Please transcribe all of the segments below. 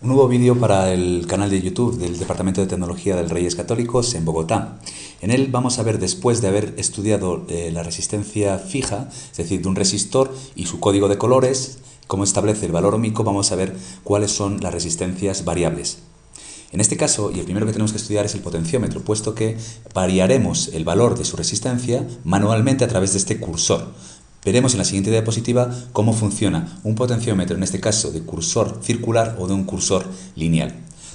Un nuevo vídeo para el canal de YouTube del Departamento de Tecnología del Reyes Católicos en Bogotá. En él vamos a ver, después de haber estudiado la resistencia fija, es decir, de un resistor y su código de colores, cómo establece el valor ohmico, vamos a ver cuáles son las resistencias variables. En este caso, y el primero que tenemos que estudiar es el potenciómetro, puesto que variaremos el valor de su resistencia manualmente a través de este cursor. Veremos en la siguiente diapositiva cómo funciona un potenciómetro, en este caso de cursor circular o de un cursor lineal.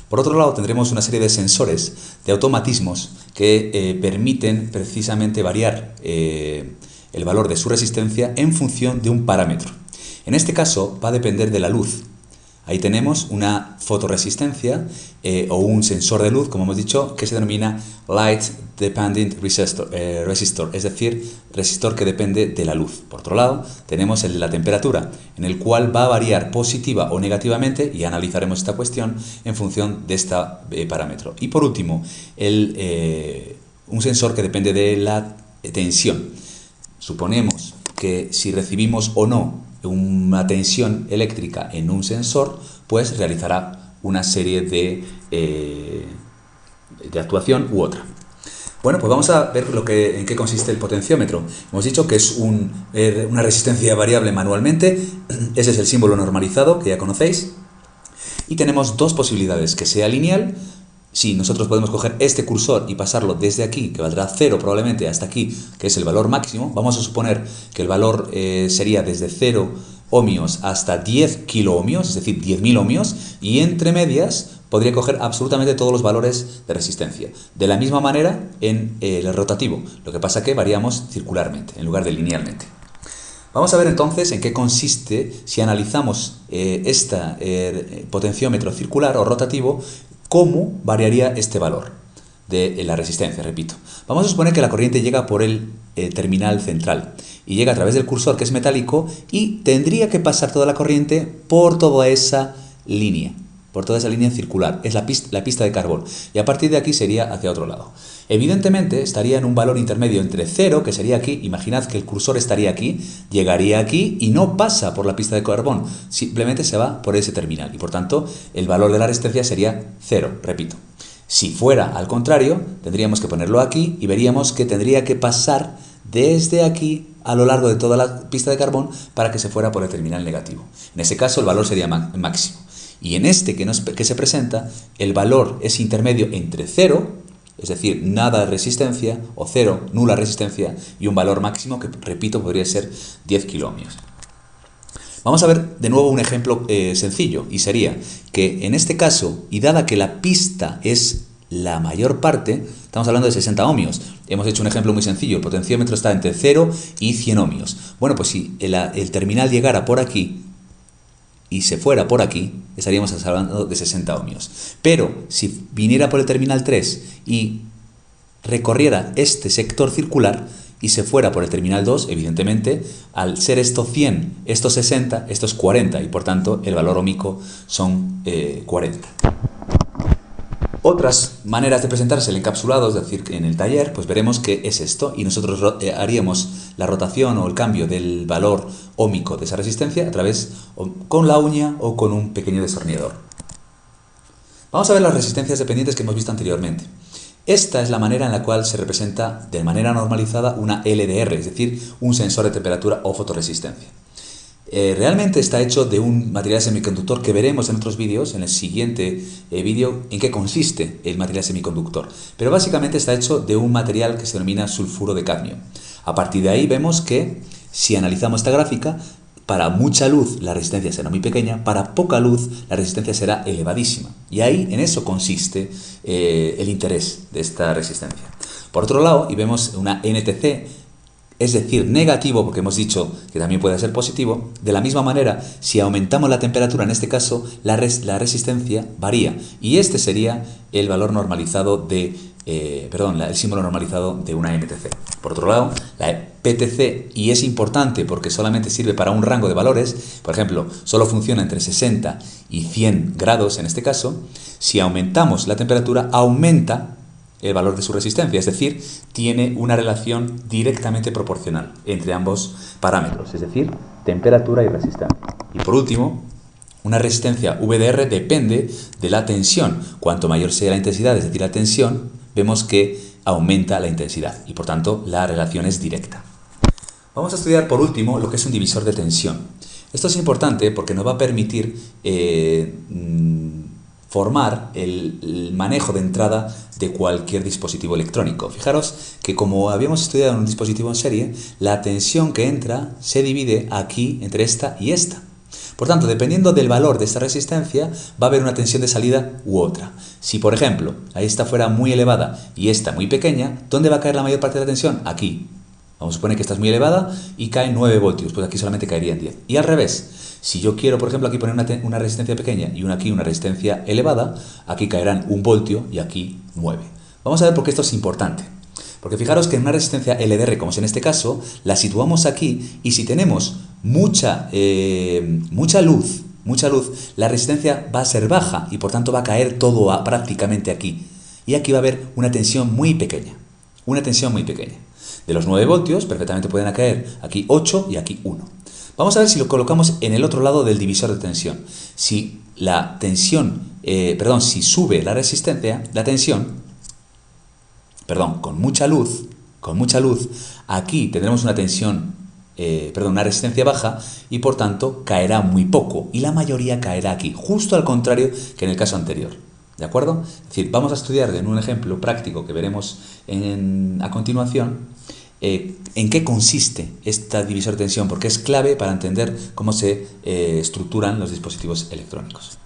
Por otro lado, tendremos una serie de sensores, de automatismos, que permiten precisamente variar el valor de su resistencia en función de un parámetro. En este caso, va a depender de la luz. Ahí tenemos una fotoresistencia o un sensor de luz, como hemos dicho, que se denomina Light Dependent Resistor, es decir, resistor que depende de la luz. Por otro lado, tenemos el de la temperatura, en el cual va a variar positiva o negativamente, y analizaremos esta cuestión en función de este parámetro. Y por último, un sensor que depende de la tensión. Suponemos que si recibimos o no una tensión eléctrica en un sensor, pues realizará una serie de actuación u otra. Bueno, pues vamos a ver en qué consiste el potenciómetro. Hemos dicho que es una resistencia variable manualmente. Ese es el símbolo normalizado que ya conocéis. Y tenemos dos posibilidades: que sea lineal. Sí, nosotros podemos coger este cursor y pasarlo desde aquí, que valdrá 0 probablemente, hasta aquí, que es el valor máximo. Vamos a suponer que el valor sería desde 0 ohmios hasta 10 kiloohmios, es decir, 10.000 ohmios, y entre medias podría coger absolutamente todos los valores de resistencia. De la misma manera en el rotativo, lo que pasa que variamos circularmente en lugar de linealmente. Vamos a ver entonces en qué consiste si analizamos este potenciómetro circular o rotativo. ¿Cómo variaría este valor de la resistencia? Repito, vamos a suponer que la corriente llega por el terminal central y llega a través del cursor, que es metálico, y tendría que pasar toda la corriente por toda esa línea circular. Es la pista de carbón, y a partir de aquí sería hacia otro lado. Evidentemente estaría en un valor intermedio entre 0, que sería aquí. Imaginad que el cursor estaría aquí, llegaría aquí y no pasa por la pista de carbón, simplemente se va por ese terminal, y por tanto el valor de la resistencia sería 0, repito. Si fuera al contrario, tendríamos que ponerlo aquí y veríamos que tendría que pasar desde aquí a lo largo de toda la pista de carbón para que se fuera por el terminal negativo. En ese caso el valor sería máximo. Y en este que se presenta, el valor es intermedio entre 0, es decir, nada de resistencia, o 0, nula resistencia, y un valor máximo que, repito, podría ser 10 kiloohmios. Vamos a ver de nuevo un ejemplo sencillo, y sería que en este caso, y dada que la pista es la mayor parte, estamos hablando de 60 ohmios. Hemos hecho un ejemplo muy sencillo: el potenciómetro está entre 0 y 100 ohmios. Bueno, pues si el terminal llegara por aquí y se fuera por aquí, estaríamos hablando de 60 ohmios. Pero si viniera por el terminal 3 y recorriera este sector circular y se fuera por el terminal 2, evidentemente, al ser esto 100, esto 60, esto es 40, y por tanto el valor ohmico son 40. Otras maneras de presentarse el encapsulado, es decir, en el taller, pues veremos que es esto, y nosotros haríamos la rotación o el cambio del valor ohmico de esa resistencia a través con la uña o con un pequeño destornillador. Vamos a ver las resistencias dependientes que hemos visto anteriormente. Esta es la manera en la cual se representa de manera normalizada una LDR, es decir, un sensor de temperatura o fotoresistencia. Realmente está hecho de un material semiconductor que veremos en otros vídeos, en el siguiente vídeo, en qué consiste el material semiconductor. Pero básicamente está hecho de un material que se denomina sulfuro de cadmio. A partir de ahí vemos que, si analizamos esta gráfica, para mucha luz la resistencia será muy pequeña, para poca luz la resistencia será elevadísima. Y ahí, en eso consiste el interés de esta resistencia. Por otro lado, y vemos una NTC, es decir, negativo, porque hemos dicho que también puede ser positivo. De la misma manera, si aumentamos la temperatura, en este caso, la resistencia varía. Y este sería el valor normalizado el símbolo normalizado de una NTC. Por otro lado, la PTC, y es importante porque solamente sirve para un rango de valores, por ejemplo, solo funciona entre 60 y 100 grados en este caso. Si aumentamos la temperatura, aumenta el valor de su resistencia, es decir, tiene una relación directamente proporcional entre ambos parámetros, es decir, temperatura y resistencia. Y por último, Una resistencia VDR depende de la tensión. Cuanto mayor sea la intensidad, es decir, la tensión, vemos que aumenta la intensidad y por tanto la relación es directa. Vamos a estudiar por último lo que es un divisor de tensión. Esto es importante porque nos va a permitir formar el manejo de entrada de cualquier dispositivo electrónico. Fijaros que como habíamos estudiado en un dispositivo en serie, la tensión que entra se divide aquí entre esta y esta. Por tanto, dependiendo del valor de esta resistencia, va a haber una tensión de salida u otra. Si, por ejemplo, esta fuera muy elevada y esta muy pequeña, ¿dónde va a caer la mayor parte de la tensión? Aquí. Vamos a suponer que esta es muy elevada y cae 9 voltios, pues aquí solamente caerían 10. Y al revés, si yo quiero, por ejemplo, aquí poner una resistencia pequeña y aquí una resistencia elevada, aquí caerán 1 voltio y aquí 9. Vamos a ver por qué esto es importante. Porque fijaros que en una resistencia LDR, como es en este caso, la situamos aquí y si tenemos mucha luz, la resistencia va a ser baja y por tanto va a caer todo prácticamente aquí. Y aquí va a haber una tensión muy pequeña. De los 9 voltios, perfectamente pueden caer aquí 8 y aquí 1. Vamos a ver si lo colocamos en el otro lado del divisor de tensión. Si la tensión, si sube la resistencia, la tensión, con mucha luz, aquí tendremos una tensión, una resistencia baja y por tanto caerá muy poco y la mayoría caerá aquí, justo al contrario que en el caso anterior. ¿De acuerdo? Es decir, vamos a estudiar en un ejemplo práctico que veremos a continuación en qué consiste esta divisor de tensión, porque es clave para entender cómo se estructuran los dispositivos electrónicos.